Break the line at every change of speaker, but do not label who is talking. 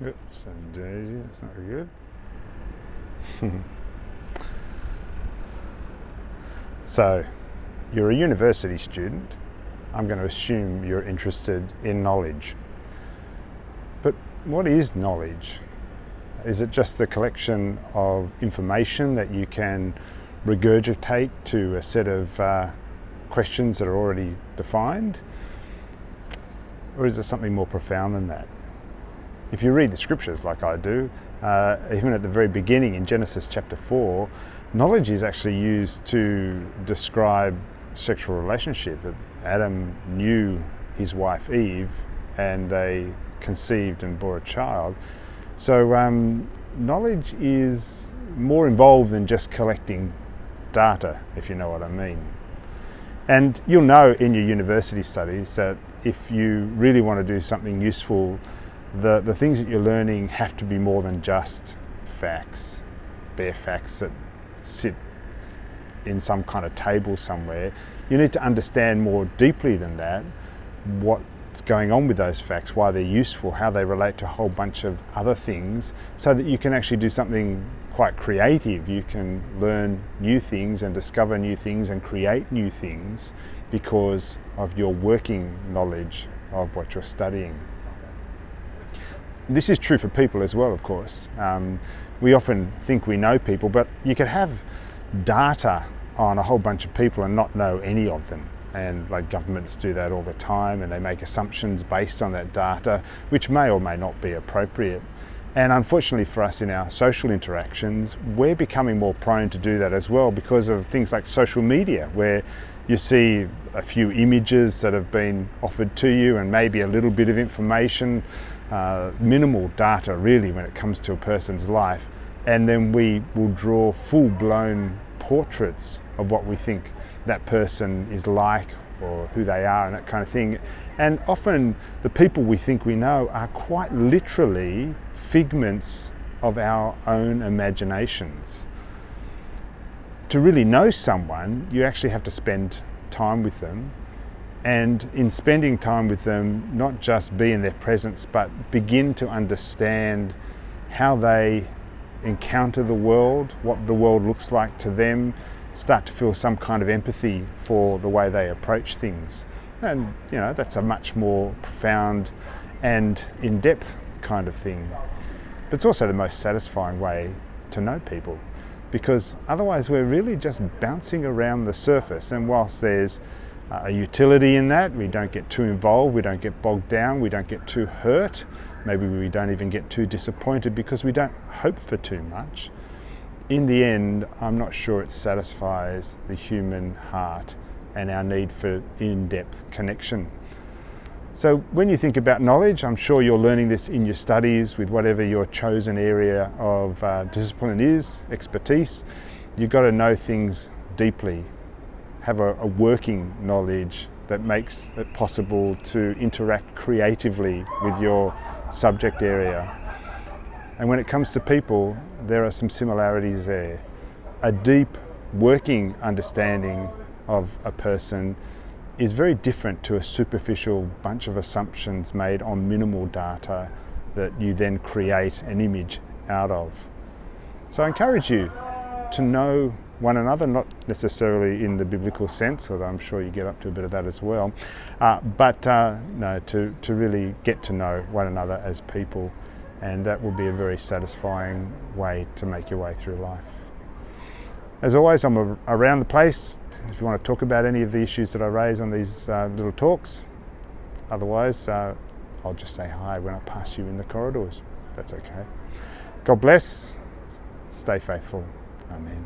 Oops, and daisy, that's not very good. So, you're a university student. I'm going to assume you're interested in knowledge. But what is knowledge? Is it just the collection of information that you can regurgitate to a set of questions that are already defined? Or is it something more profound than that? If you read the scriptures like I do, even at the very beginning in Genesis chapter 4, knowledge is actually used to describe sexual relationship. Adam knew his wife Eve and they conceived and bore a child. So knowledge is more involved than just collecting data, if you know what I mean. And you'll know in your university studies that if you really want to do something useful, the things that you're learning have to be more than just facts, bare facts that sit in some kind of table somewhere. You need to understand more deeply than that what's going on with those facts, why they're useful, how they relate to a whole bunch of other things, so that you can actually do something quite creative. You can learn new things and discover new things and create new things because of your working knowledge of what you're studying. This is true for people as well, of course. We often think we know people, but you could have data on a whole bunch of people and not know any of them. And like governments do that all the time, and they make assumptions based on that data, which may or may not be appropriate. And unfortunately for us in our social interactions, we're becoming more prone to do that as well because of things like social media, where you see a few images that have been offered to you and maybe a little bit of information, minimal data really when it comes to a person's life. And then we will draw full-blown portraits of what we think that person is like or who they are and that kind of thing. And often the people we think we know are quite literally figments of our own imaginations. To really know someone, you actually have to spend time with them, and in spending time with them, not just be in their presence, but begin to understand how they encounter the world, what the world looks like to them, start to feel some kind of empathy for the way they approach things. And you know, that's a much more profound and in-depth kind of thing. But it's also the most satisfying way to know people, because otherwise we're really just bouncing around the surface. And whilst there's a utility in that, we don't get too involved, we don't get bogged down, we don't get too hurt, maybe we don't even get too disappointed because we don't hope for too much. In the end, I'm not sure it satisfies the human heart and our need for in-depth connection. So when you think about knowledge, I'm sure you're learning this in your studies with whatever your chosen area of discipline is, expertise. You've got to know things deeply, have a working knowledge that makes it possible to interact creatively with your subject area. And when it comes to people, there are some similarities there. A deep working understanding of a person is very different to a superficial bunch of assumptions made on minimal data that you then create an image out of. So I encourage you to know one another, not necessarily in the biblical sense, although I'm sure you get up to a bit of that as well, but to really get to know one another as people, and that will be a very satisfying way to make your way through life. As always, I'm around the place if you want to talk about any of the issues that I raise on these little talks. Otherwise, I'll just say hi when I pass you in the corridors. That's okay. God bless. Stay faithful. Amen.